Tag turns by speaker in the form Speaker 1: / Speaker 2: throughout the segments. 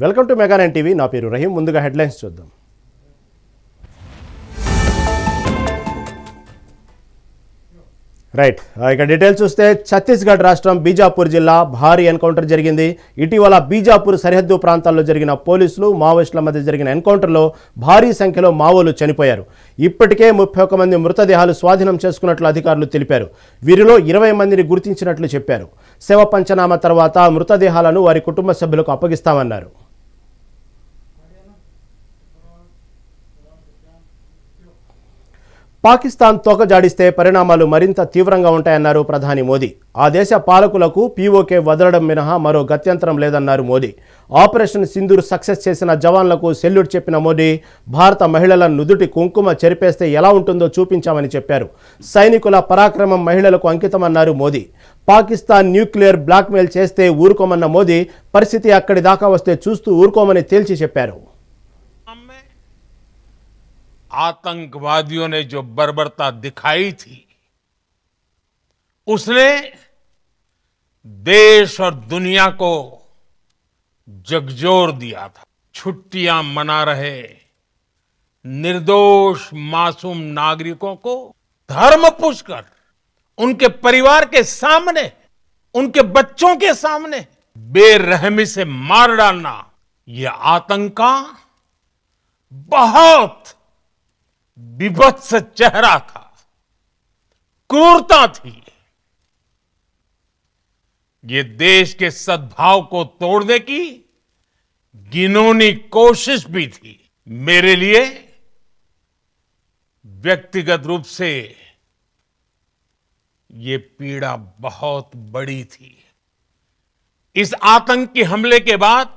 Speaker 1: Welcome to mega nine TV. నా పేరు రహీం. ముందుగా హెడ్లైన్స్ చూద్దాం. రైట్, ఇక డీటెయిల్స్ చూస్తే ఛత్తీస్గఢ్ రాష్ట్రం బీజాపూర్ జిల్లా భారీ ఎన్కౌంటర్ జరిగింది. ఇటీవల బీజాపూర్ సరిహద్దు ప్రాంతాల్లో జరిగిన పోలీసులు మావోయిస్టుల మధ్య జరిగిన ఎన్కౌంటర్లో భారీ సంఖ్యలో మావోలు చనిపోయారు. ఇప్పటికే 31 మంది మృతదేహాలు స్వాధీనం చేసుకున్నట్లు అధికారులు తెలిపారు. వీరిలో 20 మందిని గుర్తించినట్లు చెప్పారు. శవ పంచనామా తర్వాత మృతదేహాలను వారి కుటుంబ సభ్యులకు అప్పగిస్తామన్నారు. పాకిస్తాన్ తోక జాడిస్తే పరిణామాలు మరింత తీవ్రంగా ఉంటాయన్నారు ప్రధాని మోదీ. ఆ దేశ పాలకులకు పీఓకే వదలడం మినహా మరో గత్యంతరం లేదన్నారు మోదీ. ఆపరేషన్ సింధూర్ సక్సెస్ చేసిన జవాన్లకు సెల్యూట్ చెప్పిన మోదీ, భారత మహిళల నుదుటి కుంకుమ చెరిపేస్తే ఎలా ఉంటుందో చూపించామని చెప్పారు. సైనికుల పరాక్రమం మహిళలకు అంకితమన్నారు మోదీ. పాకిస్తాన్ న్యూక్లియర్ బ్లాక్మెయిల్ చేస్తే ఊరుకోమన్న మోదీ, పరిస్థితి అక్కడి దాకా వస్తే చూస్తూ ఊరుకోమని తేల్చి చెప్పారు.
Speaker 2: आतंकवादियों ने जो बर्बरता दिखाई थी, उसने देश और दुनिया को झकझोर दिया था. छुट्टियां मना रहे निर्दोष मासूम नागरिकों को धर्म पूछकर उनके परिवार के सामने, उनके बच्चों के सामने बेरहमी से मार डालना, यह आतंक का बहुत विभत्स चेहरा था, क्रूरता थी. ये देश के सद्भाव को तोड़ने की घिनौनी कोशिश भी थी. मेरे लिए व्यक्तिगत रूप से ये पीड़ा बहुत बड़ी थी. इस आतंकी हमले के बाद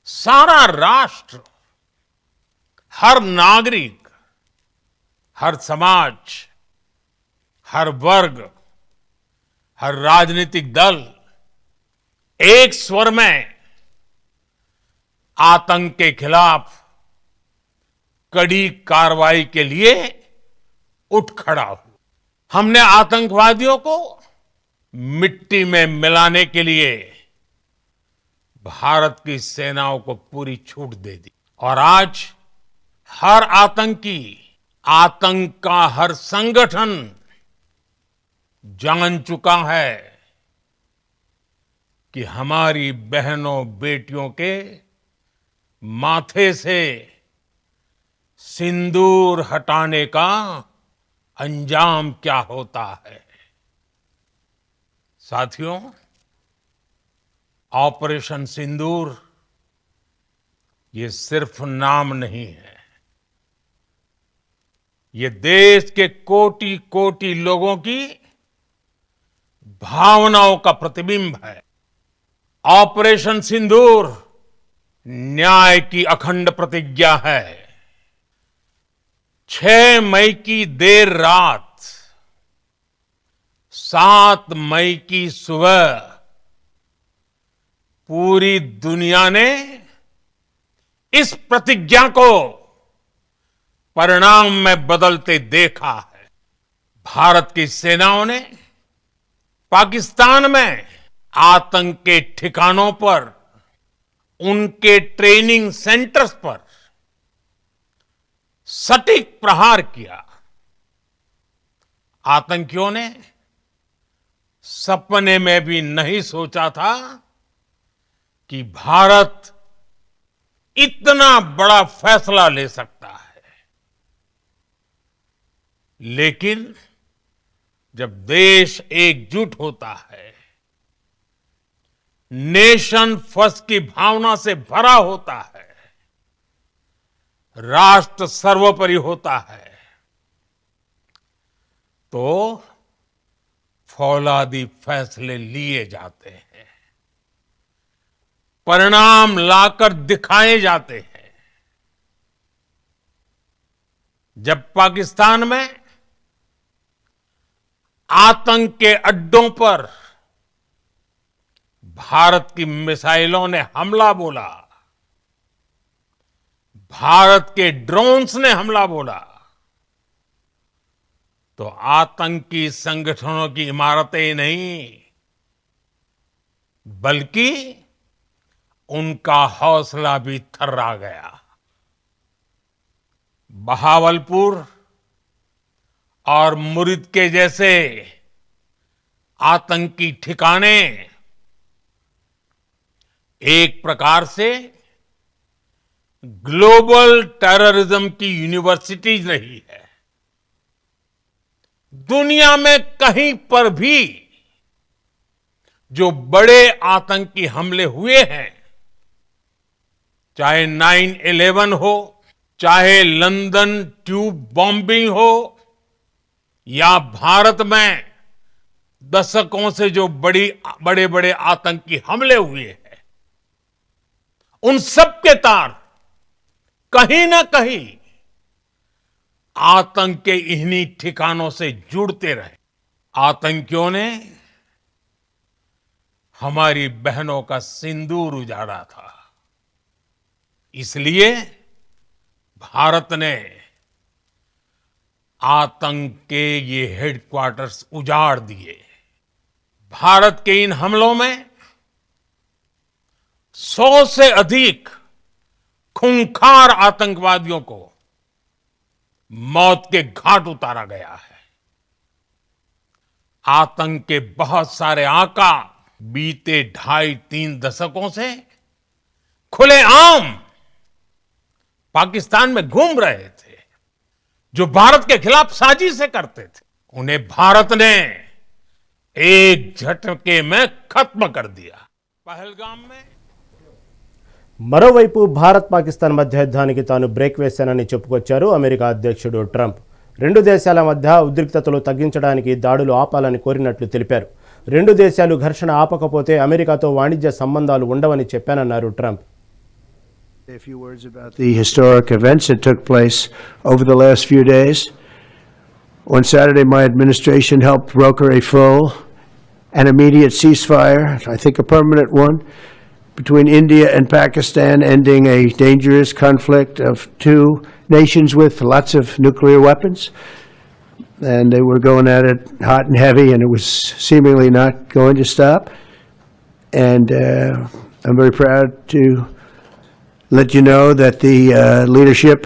Speaker 2: सारा राष्ट्र, हर नागरिक, हर समाज, हर वर्ग, हर राजनीतिक दल एक स्वर में आतंक के खिलाफ कड़ी कार्रवाई के लिए उठ खड़ा हुआ. हमने आतंकवादियों को मिट्टी में मिलाने के लिए भारत की सेनाओं को पूरी छूट दे दी. और आज हर आतंकी, आतंक का हर संगठन जान चुका है कि हमारी बहनों बेटियों के माथे से सिंदूर हटाने का अंजाम क्या होता है. साथियों, ऑपरेशन सिंदूर ये सिर्फ नाम नहीं है, ये देश के कोटि कोटि लोगों की भावनाओं का प्रतिबिंब है. ऑपरेशन सिंदूर न्याय की अखंड प्रतिज्ञा है. 6 मई की देर रात, 7 मई की सुबह पूरी दुनिया ने इस प्रतिज्ञा को परिणाम में बदलते देखा है. भारत की सेनाओं ने पाकिस्तान में आतंक के ठिकानों पर, उनके ट्रेनिंग सेंटर्स पर सटीक प्रहार किया. आतंकियों ने सपने में भी नहीं सोचा था कि भारत इतना बड़ा फैसला ले सकता है. लेकिन जब देश एकजुट होता है, नेशन फर्स्ट की भावना से भरा होता है, राष्ट्र सर्वोपरि होता है, तो फौलादी फैसले लिए जाते हैं, परिणाम लाकर दिखाए जाते हैं. जब पाकिस्तान में आतंक के अड्डों पर भारत की मिसाइलों ने हमला बोला, भारत के ड्रोन्स ने हमला बोला, तो आतंकी संगठनों की इमारतें नहीं, बल्कि उनका हौसला भी थर्रा गया। बहावलपुर और मुरिद के जैसे आतंकी ठिकाने एक प्रकार से ग्लोबल टेररिज्म की यूनिवर्सिटीज रही है। दुनिया में कहीं पर भी जो बड़े आतंकी हमले हुए हैं, चाहे 9/11 हो, चाहे लंदन ट्यूब बॉम्बिंग हो, या भारत में दशकों से जो बड़े बड़े आतंकी हमले हुए हैं, उन सब के तार कहीं ना कहीं आतंक के इन्हीं ठिकानों से जुड़ते रहे। आतंकियों ने हमारी बहनों का सिंदूर उजाड़ा था, इसलिए भारत ने आतंक के ये हेडक्वार्टर्स उजाड़ दिए। भारत के इन हमलों में 100 से अधिक खूंखार आतंकवादियों को मौत के घाट उतारा गया है। आतंक के बहुत सारे आका बीते 2.5-3 दशकों से खुलेआम पाकिस्तान में घूम रहे थे, जो भारत के खिलाफ साजिशें करते थे। उन्हें भारत ने एक झटके में खत्म कर दिया। पहलगाम में
Speaker 1: మరోవైపు భారత్ పాకిస్తాన్ మధ్య యుద్ధానికి తాను బ్రేక్ వేశానని చెప్పుకొచ్చారు అమెరికా అధ్యక్షుడు ట్రంప్. రెండు దేశాల మధ్య ఉద్రిక్తతలు తగ్గించడానికి దాడులు ఆపాలని కోరినట్లు తెలిపారు. రెండు దేశాలు ఘర్షణ ఆపకపోతే అమెరికాతో వాణిజ్య సంబంధాలు ఉండవని చెప్పానన్నారు Trump.
Speaker 3: A few words about the historic events that took place over the last few days. On Saturday, my administration helped broker a full and immediate ceasefire, I think a permanent one, between India and Pakistan, ending a dangerous conflict of two nations with lots of nuclear weapons. And they were going at it hot and heavy, and it was seemingly not going to stop. And I'm very proud to let you know that the leadership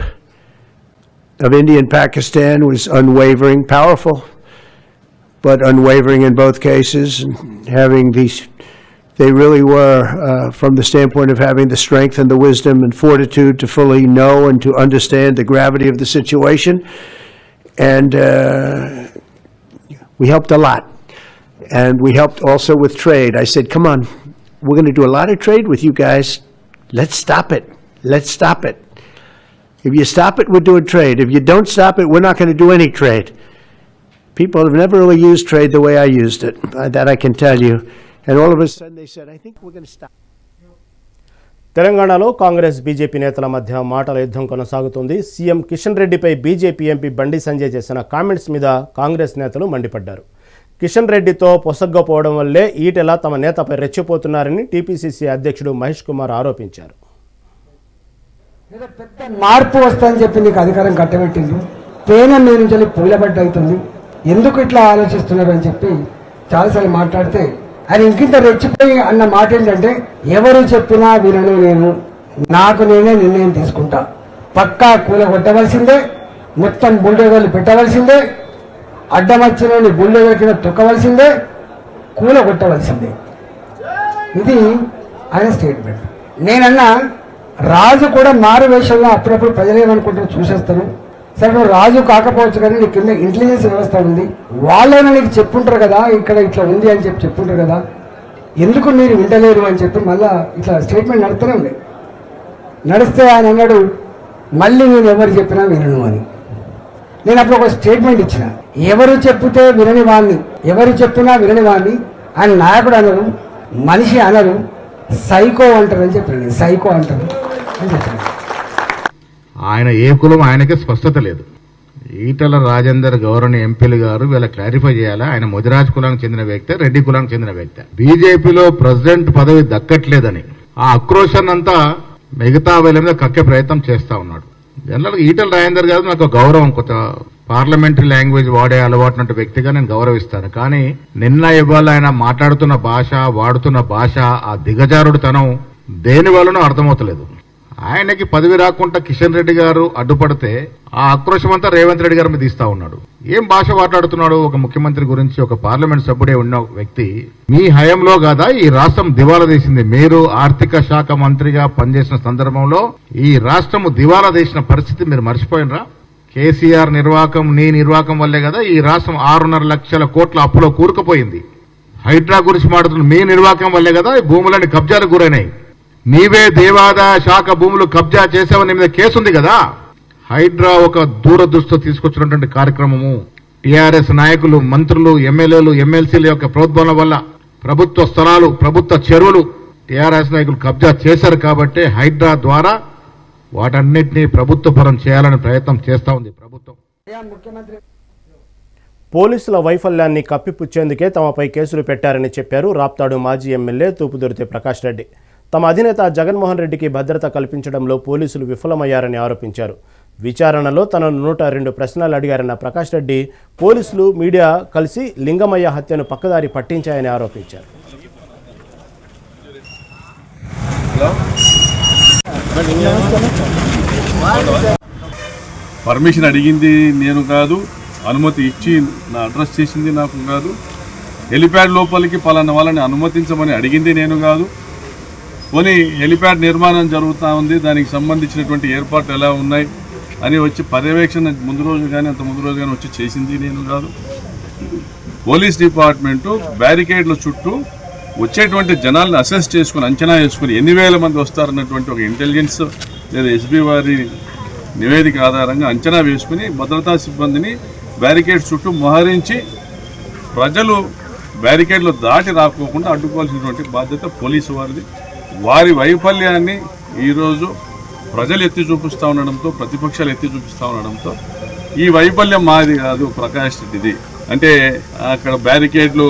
Speaker 3: of India and Pakistan was unwavering, powerful, but unwavering in both cases, and having these. They really were, from the standpoint of having the strength and the wisdom and fortitude to fully know and to understand the gravity of the situation. And we helped a lot. And we helped also with trade. I said, come on, we're going to do a lot of trade with you guys. Let's stop it. Let's stop it. If you stop it, we're doing trade. If you don't stop it, we're not going to do any trade. People have never really used trade the way I used it. That I can tell you. And all of a sudden they said, I think we're going to stop.
Speaker 1: తెలంగాణలో Congress BJP నేతల మధ్య మాటల యుద్ధం కొనసాగుతుంది. CM Kishan రెడ్డిపై BJP MP Bandi Sanjay చేసిన comments మీద కాంగ్రెస్ నేతలు మండిపడ్డారు. కిషన్ రెడ్డితో పొసగ్గపోవడం వల్లే ఈటెల తమ నేతపై రెచ్చిపోతున్నారని టీపీసీసీ అధ్యక్షుడు మహేష్ కుమార్ ఆరోపించారు.
Speaker 4: పెద్ద మార్పు వస్తుందని చెప్పి నీకు అధికారం కట్టబెట్టింది, పేన మీద నుంచి పూలబడ్డ అవుతుంది, ఎందుకు ఇట్లా ఆలోచిస్తున్నారు అని చెప్పి చాలాసార్లు మాట్లాడితే ఆయన ఇంకింత రెచ్చిపోయి అన్న మాట ఏంటంటే, ఎవరు చెప్పినా వినను, నేను నాకు నేనే నిర్ణయం తీసుకుంటా, పక్కా కూల కొట్టవలసిందే, మొత్తం బుల్డోజర్లు పెట్టవలసిందే, అడ్డమచ్చినోని బుల్డోజర్ కింద తొక్కవలసిందే, కూల కొట్టవలసిందే. ఇది ఆయన స్టేట్మెంట్. నేనన్నా రాజు కూడా మారు వేషంలో అప్పుడప్పుడు ప్రజలేమనుకుంటారు చూసేస్తాను. సరే నువ్వు రాజు కాకపోవచ్చు కానీ నీ కింద ఇంటెలిజెన్స్ వ్యవస్థ ఉంది, వాళ్ళైనా నీకు చెప్పుంటారు కదా ఇక్కడ ఇట్లా ఉంది అని చెప్పి చెప్పుంటారు కదా, ఎందుకు మీరు వింటలేరు అని చెప్పి మళ్ళా ఇట్లా స్టేట్మెంట్ నడుస్తూనే ఉంది. నడిస్తే ఆయన అన్నాడు, మళ్ళీ నేను ఎవరు చెప్పినా వినను అని. నేను అప్పుడు ఒక స్టేట్మెంట్ ఇచ్చిన, ఎవరు చెప్తే వినని వాడిని, ఎవరు చెప్పినా వినని వాడిని ఆయన నాయకుడు అనరు, మనిషి అనరు, సైకో అంటారు అని చెప్పాను. సైకో అంటారు అని చెప్పాను.
Speaker 5: ఆయన ఏ కులం ఆయనకే స్పష్టత లేదు. ఈటల రాజేందర్ గౌరవనీయ ఎంపీలు గారు వీళ్ళ క్లారిఫై చేయాలా, ఆయన ముదిరాజ్ కులానికి చెందిన వ్యక్తి, రెడ్డి కులానికి చెందిన వ్యక్తి. బీజేపీలో ప్రెసిడెంట్ పదవి దక్కట్లేదని ఆ ఆక్రోశాన్నంతా మిగతా వీళ్ళ మీద కక్కే ప్రయత్నం చేస్తా ఉన్నాడు. జనరల్గా ఈటల రాజేందర్ గారు నాకు గౌరవం, కొంత పార్లమెంటరీ లాంగ్వేజ్ వాడే అలవాటున్న వ్యక్తిగా నేను గౌరవిస్తాను. కానీ నిన్న ఇవాళ ఆయన మాట్లాడుతున్న భాష, వాడుతున్న భాష, ఆ దిగజారుడుతనం దేని వల్లనో అర్థమవుతలేదు. ఆయనకి పదవి రాకుండా కిషన్ రెడ్డి గారు అడ్డుపడితే ఆ ఆక్రోశం అంతా రేవంత్ రెడ్డి గారి మీద ఇస్తా ఉన్నాడు. ఏం భాష మాట్లాడుతున్నాడు? ఒక ముఖ్యమంత్రి గురించి, ఒక పార్లమెంట్ సభ్యుడే ఉన్న వ్యక్తి మీ హయాంలో కాదా ఈ రాష్ట్రం దివాలా తీసింది? మీరు ఆర్థిక శాఖ మంత్రిగా పనిచేసిన సందర్భంలో ఈ రాష్ట్రము దివాలా తీసిన పరిస్థితి మీరు మర్చిపోయినరా? కేసీఆర్ నిర్వాహకం, నీ నిర్వాహకం వల్లే కదా ఈ రాష్ట్రం 6.5 లక్షల కోట్ల అప్పులో కూరుకుపోయింది. హైడ్రా గురించి మాట్లాడుతున్న మీ నిర్వాహకం వల్లే కదా ఈ భూములన్నీ కబ్జాలకు గురైనాయి. నీవే దేవాదాయ శాఖ భూములు కబ్జా చేసావని మీద కేసు ఉంది కదా. హైడ్రా ఒక దూరదృష్టితో తీసుకొచ్చినటువంటి కార్యక్రమము. టీఆర్ఎస్ నాయకులు, మంత్రులు, ఎమ్మెల్యేలు, ఎమ్మెల్సీల యొక్క ప్రోద్బలం వల్ల ప్రభుత్వ స్థలాలు, ప్రభుత్వ చెరువులు టీఆర్ఎస్ నాయకులు కబ్జా చేశారు కాబట్టి హైడ్రా ద్వారా వాటన్నిటినీ ప్రభుత్వ పరం చేయాలని ప్రయత్నం చేస్తా ఉంది ప్రభుత్వం.
Speaker 1: పోలీసుల వైఫల్యాన్ని కప్పిపుచ్చేందుకే తమపై కేసులు పెట్టారని చెప్పారు రాప్తాడు మాజీ ఎమ్మెల్యే తూపుదుర్తి ప్రకాష్ రెడ్డి. తమ అధినేత జగన్మోహన్ రెడ్డికి భద్రత కల్పించడంలో పోలీసులు విఫలమయ్యారని ఆరోపించారు. విచారణలో తనను 102 ప్రశ్నలు అడిగారన్న ప్రకాష్ రెడ్డి పోలీసులు, మీడియా కలిసి లింగమయ్య హత్యను పక్కదారి పట్టించాయని ఆరోపించారు.
Speaker 6: పర్మిషన్ అడిగింది నేను కాదు, అనుమతి ఇచ్చి నా అడ్రస్ చేసింది నాకు కాదు, హెలిప్యాడ్ లోపలికి పలానా వాళ్ళని అనుమతించమని అడిగింది నేను కాదు. పోనీ హెలిప్యాడ్ నిర్మాణం జరుగుతూ ఉంది, దానికి సంబంధించినటువంటి ఏర్పాట్లు ఎలా ఉన్నాయి అని వచ్చి పర్యవేక్షణ ముందు రోజు కానీ అంత ముందు రోజు కానీ వచ్చి చేసింది నేను కాదు. పోలీస్ డిపార్ట్మెంటు బ్యారికేడ్ల చుట్టూ వచ్చేటువంటి జనాలను అసెస్ చేసుకుని, అంచనా వేసుకుని ఎన్ని వేల మంది వస్తారన్నటువంటి ఒక ఇంటెలిజెన్స్ లేదా ఎస్బీ వారి నివేదిక ఆధారంగా అంచనా వేసుకుని భద్రతా సిబ్బందిని బ్యారికేడ్ చుట్టూ మోహరించి ప్రజలు బ్యారికేడ్లు దాటి రాకోకుండా అడ్డుకోవాల్సినటువంటి బాధ్యత పోలీసు వారిది. వారి వైఫల్యాన్ని ఈరోజు ప్రజలు ఎత్తి చూపిస్తూ ఉండడంతో, ప్రతిపక్షాలు ఎత్తి చూపిస్తూ ఉండడంతో ఈ వైఫల్యం మాది కాదు, ప్రకాష్ రెడ్డిది. అంటే అక్కడ బ్యారికేడ్లు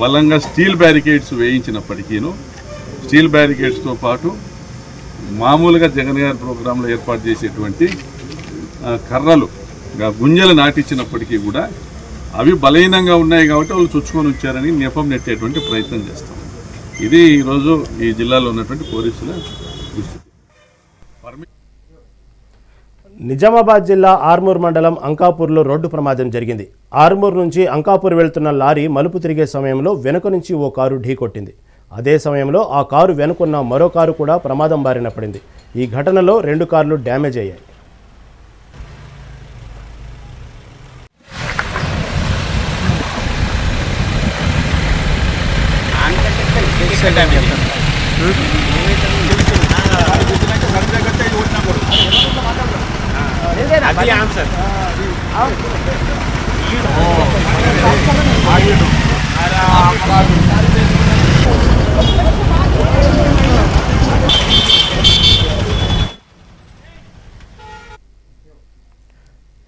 Speaker 6: బలంగా స్టీల్ బ్యారికేడ్స్ వేయించినప్పటికీను, స్టీల్ బ్యారికేడ్స్తో పాటు మామూలుగా జగన్ గారి ప్రోగ్రాంలో ఏర్పాటు చేసేటువంటి కర్రలు, గుంజలు నాటించినప్పటికీ కూడా అవి బలహీనంగా ఉన్నాయి కాబట్టి వాళ్ళు చుచ్చుకొని వచ్చారని నెపం నెట్టేటువంటి ప్రయత్నం చేస్తాం. ఇది ఈరోజు ఈ జిల్లాలో ఉన్నటువంటి పోలీసుల దుస్థితి.
Speaker 1: నిజామాబాద్ జిల్లా ఆర్మూర్ మండలం అంకాపూర్లో రోడ్డు ప్రమాదం జరిగింది. ఆర్మూర్ నుంచి అంకాపూర్ వెళ్తున్న లారీ మలుపు తిరిగే సమయంలో వెనుక నుంచి ఓ కారు ఢీకొట్టింది. అదే సమయంలో ఆ కారు వెనుకున్న మరో కారు కూడా ప్రమాదం బారిన పడింది. ఈ ఘటనలో 2 కార్లు డ్యామేజ్ అయ్యాయి.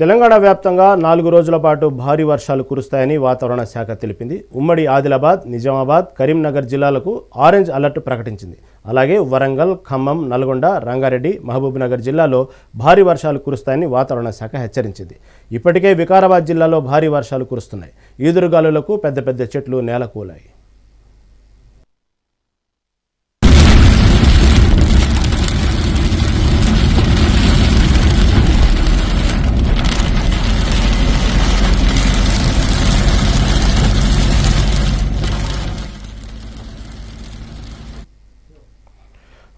Speaker 1: తెలంగాణ వ్యాప్తంగా 4 రోజుల పాటు భారీ వర్షాలు కురుస్తాయని వాతావరణ శాఖ తెలిపింది. ఉమ్మడి ఆదిలాబాద్, నిజామాబాద్, కరీంనగర్ జిల్లాలకు ఆరెంజ్ అలర్ట్ ప్రకటించింది. అలాగే వరంగల్, ఖమ్మం, నల్గొండ, రంగారెడ్డి, మహబూబ్నగర్ జిల్లాలో భారీ వర్షాలు కురుస్తాయని వాతావరణ శాఖ హెచ్చరించింది. ఇప్పటికే వికారాబాద్ జిల్లాలో భారీ వర్షాలు కురుస్తున్నాయి. ఈదురుగాలులకు పెద్ద పెద్ద చెట్లు నేలకూలాయి.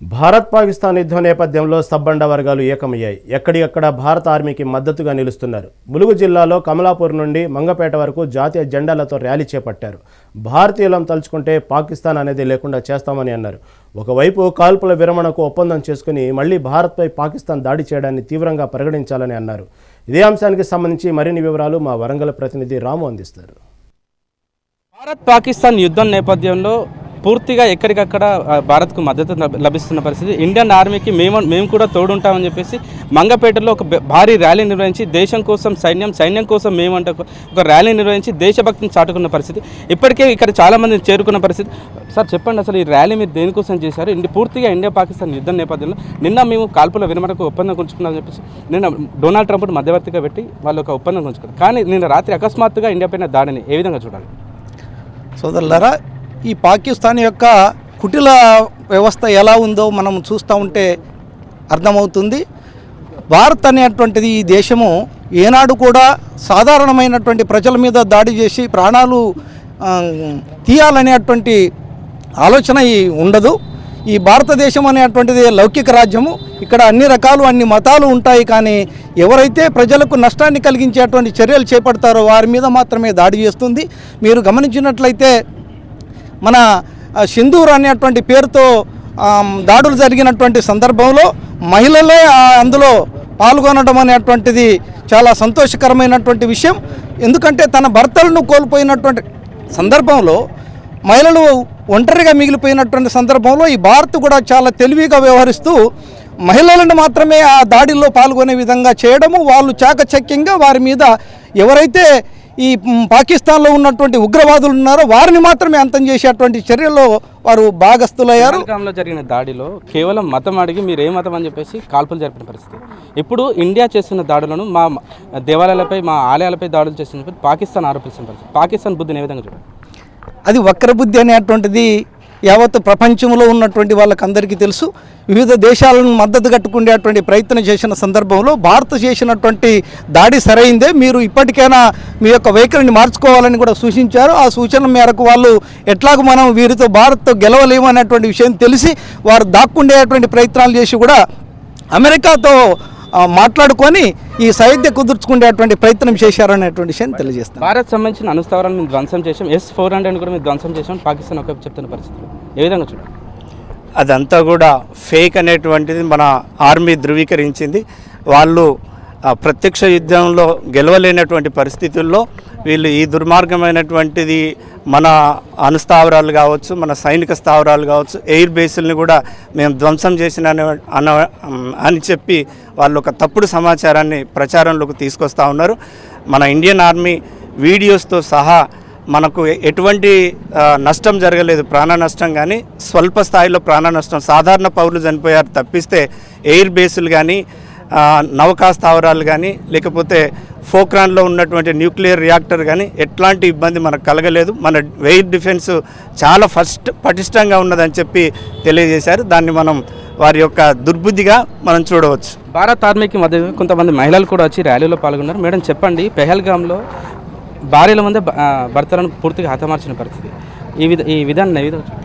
Speaker 1: భారత్ పాకిస్తాన్ యుద్ధం నేపథ్యంలో సబ్బండ వర్గాలు ఏకమయ్యాయి. ఎక్కడికక్కడ భారత ఆర్మీకి మద్దతుగా నిలుస్తున్నారు. ములుగు జిల్లాలో కమలాపూర్ నుండి మంగపేట వరకు జాతీయ జెండాలతో ర్యాలీ చేపట్టారు. భారతీయులను తలుచుకుంటే పాకిస్తాన్ అనేది లేకుండా చేస్తామని అన్నారు. ఒకవైపు కాల్పుల విరమణకు ఒప్పందం చేసుకుని మళ్లీ భారత్పై పాకిస్తాన్ దాడి చేయడాన్ని తీవ్రంగా పరిగణించాలని అన్నారు. ఇదే అంశానికి సంబంధించి మరిన్ని వివరాలు మా వరంగల్ ప్రతినిధి రాము అందిస్తారు.
Speaker 7: భారత్ పాకిస్తాన్ యుద్ధం నేపథ్యంలో పూర్తిగా ఎక్కడికక్కడ భారత్కు మద్దతు లభిస్తున్న పరిస్థితి. ఇండియన్ ఆర్మీకి మేము కూడా తోడుంటామని చెప్పేసి మంగపేటలో ఒక భారీ ర్యాలీ నిర్వహించి దేశం కోసం సైన్యం కోసం మేమంటే ఒక ర్యాలీ నిర్వహించి దేశభక్తిని చాటుకున్న పరిస్థితి. ఇప్పటికే ఇక్కడ చాలామంది చేరుకున్న పరిస్థితి. సార్ చెప్పండి, అసలు ఈ ర్యాలీ మీరు దేనికోసం చేశారు? పూర్తిగా ఇండియా పాకిస్తాన్ యుద్ధం నేపథ్యంలో నిన్న మేము కాల్పుల విరమణకు ఒప్పందం ఉంచుకున్నామని చెప్పేసి నిన్న డొనాల్డ్ ట్రంప్ను మధ్యవర్తిగా పెట్టి వాళ్ళు ఒక ఒప్పందం ఉంచుకున్నారు. కానీ నిన్న రాత్రి అకస్మాత్తుగా ఇండియా పైన దాడిని ఏ విధంగా చూడాలి?
Speaker 8: సోదరులారా, ఈ పాకిస్తాన్ యొక్క కుటిల వ్యవస్థ ఎలా ఉందో మనం చూస్తూ ఉంటే అర్థమవుతుంది. భారత్ అనేటువంటిది ఈ దేశము ఏనాడు కూడా సాధారణమైనటువంటి ప్రజల మీద దాడి చేసి ప్రాణాలు తీయాలనేటువంటి ఆలోచన ఉండదు. ఈ భారతదేశం అనేటువంటిది లౌకిక రాజ్యము. ఇక్కడ అన్ని రకాలు అన్ని మతాలు ఉంటాయి, కానీ ఎవరైతే ప్రజలకు నష్టాన్ని కలిగించేటువంటి చర్యలు చేపడతారో వారి మీద మాత్రమే దాడి చేస్తుంది. మీరు గమనించినట్లయితే మన సింధూర్ అనేటువంటి పేరుతో దాడులు జరిగినటువంటి సందర్భంలో మహిళలే అందులో పాల్గొనడం అనేటువంటిది చాలా సంతోషకరమైనటువంటి విషయం. ఎందుకంటే తన భర్తలను కోల్పోయినటువంటి సందర్భంలో మహిళలు ఒంటరిగా మిగిలిపోయినటువంటి సందర్భంలో ఈ భారత్ కూడా చాలా తెలివిగా వ్యవహరిస్తూ మహిళలను మాత్రమే ఆ దాడిలో పాల్గొనే విధంగా చేయడము, వాళ్ళు చాకచక్యంగా వారి మీద ఎవరైతే ఈ పాకిస్తాన్లో ఉన్నటువంటి ఉగ్రవాదులు ఉన్నారో వారిని మాత్రమే అంతం చేసేటువంటి చర్యల్లో వారు భాగస్థులయ్యారు.
Speaker 7: పహల్గామ్లో జరిగిన దాడిలో కేవలం మతం అడిగి మీరు ఏ మతం అని చెప్పేసి కాల్పులు జరిపిన పరిస్థితి. ఇప్పుడు ఇండియా చేస్తున్న దాడులను మా దేవాలయాలపై మా ఆలయాలపై దాడులు చేస్తున్న పాకిస్తాన్ ఆరోపిస్తున్న పరిస్థితి. పాకిస్తాన్ బుద్ధిని ఏ విధంగా చూడండి?
Speaker 8: అది వక్రబుద్ధి అనేటువంటిది యావత్ ప్రపంచంలో ఉన్నటువంటి వాళ్ళకందరికీ తెలుసు. వివిధ దేశాలను మద్దతు కట్టుకునేటువంటి ప్రయత్నం చేసిన సందర్భంలో భారత్ చేసినటువంటి దాడి సరైందే, మీరు ఇప్పటికైనా మీ యొక్క వైఖరిని మార్చుకోవాలని కూడా సూచించారు. ఆ సూచన మేరకు వాళ్ళు ఎట్లాగో మనం వీరితో భారత్తో గెలవలేము అనేటువంటి విషయం తెలిసి వారు దాక్కుండేటువంటి ప్రయత్నాలు చేసి కూడా అమెరికాతో మాట్లాడుకొని ఈ సైద్య కుదుర్చుకునేటువంటి ప్రయత్నం చేశారనేటువంటి విషయాన్ని తెలియజేస్తాం.
Speaker 7: భారత్ సంబంధించిన అణుస్థావరాలను మేము ధ్వంసం చేసాం, S-400 కూడా మేము ధ్వంసం చేసాం, పాకిస్తాన్ ఒక చెప్తున్న పరిస్థితులు ఏ విధంగా చూడండి?
Speaker 9: అదంతా కూడా ఫేక్ అనేటువంటిది మన ఆర్మీ ధృవీకరించింది. వాళ్ళు ప్రత్యక్ష యుద్ధంలో గెలవలేనటువంటి పరిస్థితుల్లో వీళ్ళు ఈ దుర్మార్గమైనటువంటిది మన అణుస్థావరాలు కావచ్చు, మన సైనిక స్థావరాలు కావచ్చు, ఎయిర్ బేసుల్ని కూడా మేము ధ్వంసం చేసిన అని చెప్పి వాళ్ళు ఒక తప్పుడు సమాచారాన్ని ప్రచారంలోకి తీసుకొస్తూ ఉన్నారు. మన ఇండియన్ ఆర్మీ వీడియోస్తో సహా మనకు ఎటువంటి నష్టం జరగలేదు, ప్రాణ నష్టం కానీ స్వల్ప స్థాయిలో ప్రాణ నష్టం, సాధారణ పౌరులు చనిపోయారు తప్పిస్తే ఎయిర్ బేసులు కానీ నౌకా స్థావరాలు కానీ లేకపోతే పోఖ్రాన్లో ఉన్నటువంటి న్యూక్లియర్ రియాక్టర్ కానీ ఎట్లాంటి ఇబ్బంది మనకు కలగలేదు. మన ఎయిర్ డిఫెన్స్ చాలా పటిష్టంగా ఉన్నదని చెప్పి తెలియజేశారు. దాన్ని మనం వారి యొక్క దుర్బుద్ధిగా మనం చూడవచ్చు.
Speaker 7: భారత్ ఆర్మీకి మధ్య కొంతమంది మహిళలు కూడా వచ్చి ర్యాలీలో పాల్గొన్నారు. మేడం చెప్పండి, పెహల్గామ్లో భార్యల ముందే భర్తలను పూర్తిగా హతమార్చిన పరిస్థితి, ఈ విధానం ఏ విధంగా?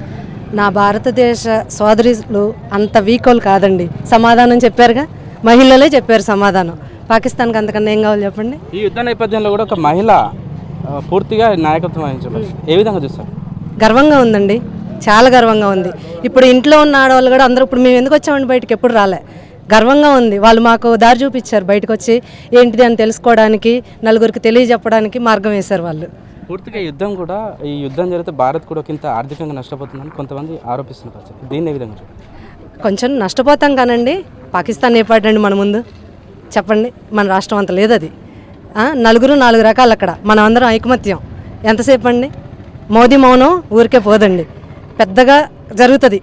Speaker 10: నా భారతదేశ సోదరులు అంత వీకోలు కాదండి, సమాధానం చెప్పారుగా, మహిళలే చెప్పారు సమాధానం. పాకిస్తాన్కి అంతకన్నా ఏం కావాలి చెప్పండి?
Speaker 7: ఈ యుద్ధ నేపథ్యంలో కూడా ఒక మహిళ పూర్తిగా నాయకత్వం వహించబడి ఏ విధంగా చూస్తారు?
Speaker 10: గర్వంగా ఉందండి, చాలా గర్వంగా ఉంది. ఇప్పుడు ఇంట్లో ఉన్న ఆడవాళ్ళు కూడా అందరూ ఇప్పుడు మేము ఎందుకు వచ్చామండి బయటకు, ఎప్పుడు రాలే, గర్వంగా ఉంది. వాళ్ళు మాకు దారి చూపించారు, బయటకు వచ్చి ఏంటిది అని తెలుసుకోవడానికి, నలుగురికి తెలియజెప్పడానికి మార్గం వేశారు వాళ్ళు.
Speaker 7: పూర్తిగా యుద్ధం కూడా, ఈ యుద్ధం జరిగితే భారత్ కూడా ఇంత ఆర్థికంగా నష్టపోతుందని కొంతమంది ఆరోపిస్తున్న పరిస్థితి, దీన్ని ఏ విధంగా చూడండి?
Speaker 10: కొంచెం నష్టపోతాం కానండి, పాకిస్తాన్ ఏపాటండి మన ముందు చెప్పండి, మన రాష్ట్రం అంత లేదు అది. నలుగురు నాలుగు రకాలు అక్కడ, మనం అందరం ఐకమత్యం ఎంతసేపు అండి? మోదీ మౌనం ఊరికే పోదండి, పెద్దగా జరుగుతుంది,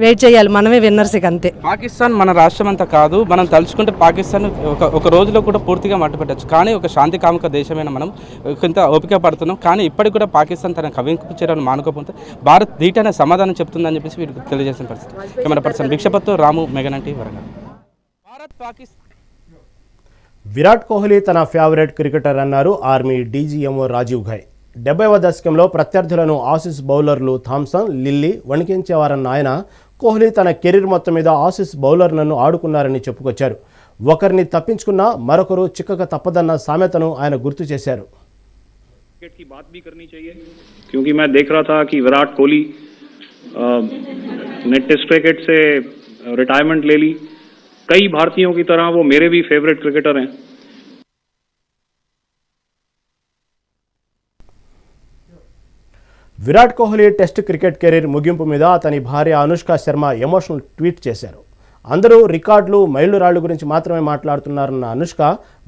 Speaker 10: వెయిట్ చేయాలి, మనమే విన్నర్స్ ఇక అంతే.
Speaker 7: పాకిస్తాన్ మన రాష్ట్రం అంతా కాదు, మనం తలుచుకుంటే పాకిస్తాన్ ఒక రోజులో కూడా పూర్తిగా మట్టుపెట్టచ్చు, కానీ ఒక శాంతి కాముక దేశమైన మనం కొంత ఓపిక పడుతున్నాం. కానీ ఇప్పటికి కూడా పాకిస్తాన్ తన కవింపు చర్యలను మానుకోకపోతే భారత్ ధీటనే సమాధానం చెప్తుందని చెప్పేసి వీరికి తెలియజేసిన పరిస్థితి. కెమెరా పర్సన్ భిక్షపత్తో రాము, మెగానంటి, వరంగల్. భారత్ పాకిస్తాన్.
Speaker 1: విరాట్ కోహ్లీ తన ఫేవరెట్ క్రికెటర్ అన్నారు ఆర్మీ డీజీఎంఓ రాజీవ్ ఘై. 70వ దశకంలో ప్రత్యర్థులను ఆసీస్ బౌలర్లు థామ్సన్, లిల్లీ వణికించేవారన్న ఆయన కోహ్లీ తన కెరీర్ మొత్తం మీద ఆసీస్ బౌలర్లను ఆడుకున్నారని చెప్పుకొచ్చారు. ఒకరిని తప్పించుకున్నా మరొకరు చిక్కక తప్పదన్న సామెతను ఆయన గుర్తు చేశారు.
Speaker 11: क्रिकेट की बात भी करनी चाहिए क्योंकि मैं देख रहा था कि विराट कोहली ने टेस्ट क्रिकेट से रिटायरमेंट ले ली. कई भारतीयों की तरह वो मेरे भी फेवरेट क्रिकेटर हैं.
Speaker 1: Virat Kohli test cricket career ముగింపు మీద అతని భార్య అనుష్క శర్మ ఎమోషనల్ ట్వీట్ చేశారు. అందరూ రికార్డులు, మైలురాళ్ల గురించి మాత్రమే మాట్లాడుతున్నారన్న అనుష్క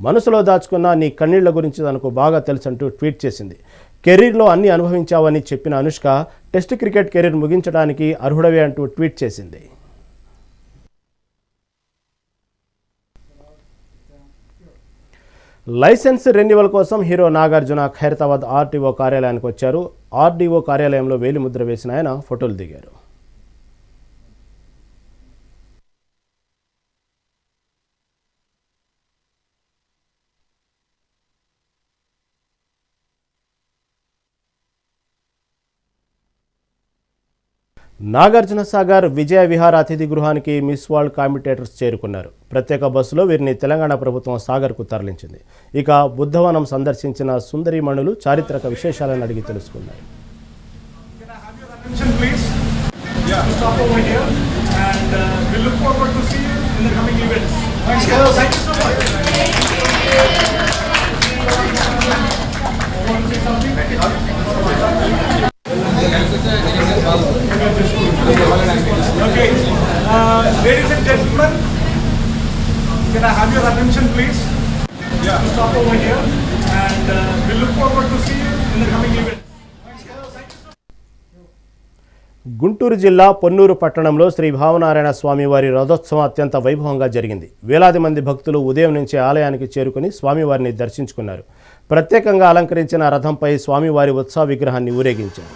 Speaker 1: మనసులో దాచుకున్న నీ కన్నీళ్ల గురించి తనకు బాగా తెలుసంటూ ట్వీట్ చేసింది. కెరీర్లో అన్ని అనుభవించావని చెప్పిన అనుష్క టెస్ట్ క్రికెట్ కెరీర్ ముగించడానికి అర్హుడవే అంటూ ట్వీట్ చేసింది. లైసెన్స్ రెన్యువల్ కోసం హీరో నాగార్జున ఖైరతాబాద్ ఆర్టీఓ కార్యాలయానికి వచ్చారు. ఆర్డీఓ కార్యాలయంలో వేలిముద్ర వేసిన ఆయన ఫోటోలు దిగారు. నాగార్జున సాగర్ విజయ విహార అతిథి గృహానికి మిస్ వరల్డ్ కాంపిటేటర్స్ చేరుకున్నారు. ప్రత్యేక బస్సులో వీరిని తెలంగాణ ప్రభుత్వం సాగర్కు తరలించింది. ఇక బుద్ధవనం సందర్శించిన సుందరీమణులు చారిత్రక విశేషాలను అడిగి తెలుసుకున్నారు.
Speaker 12: Okay, ladies and gentlemen, can I have your attention please? Yeah, stop over here and we look forward to see you in the coming events.
Speaker 1: Guntur జిల్లా పొన్నూరు పట్టణంలో శ్రీ భావనారాయణ స్వామివారి రథోత్సవం అత్యంత వైభవంగా జరిగింది. వేలాది మంది భక్తులు ఉదయం నుంచే ఆలయానికి చేరుకుని స్వామివారిని దర్శించుకున్నారు. ప్రత్యేకంగా అలంకరించిన రథంపై స్వామివారి ఉత్సవ విగ్రహాన్ని ఊరేగించారు.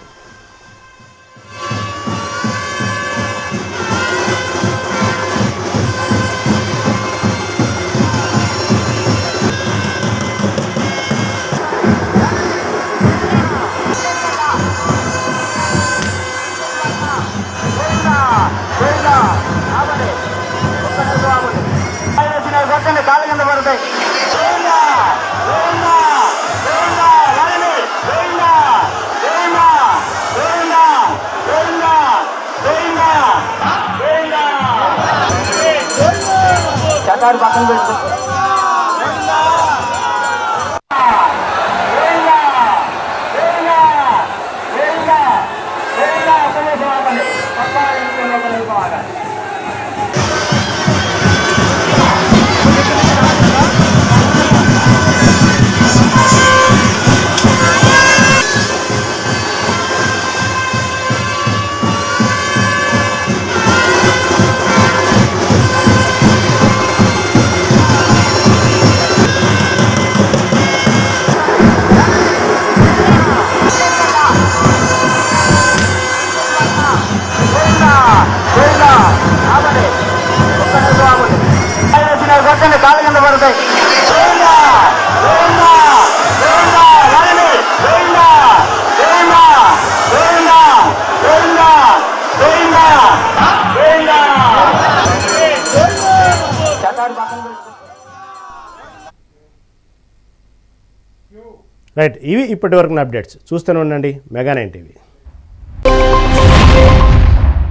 Speaker 1: రైట్, ఇవి ఇప్పటివరకు అప్డేట్స్. చూస్తూనే ఉండండి మెగా 9 టీవీ.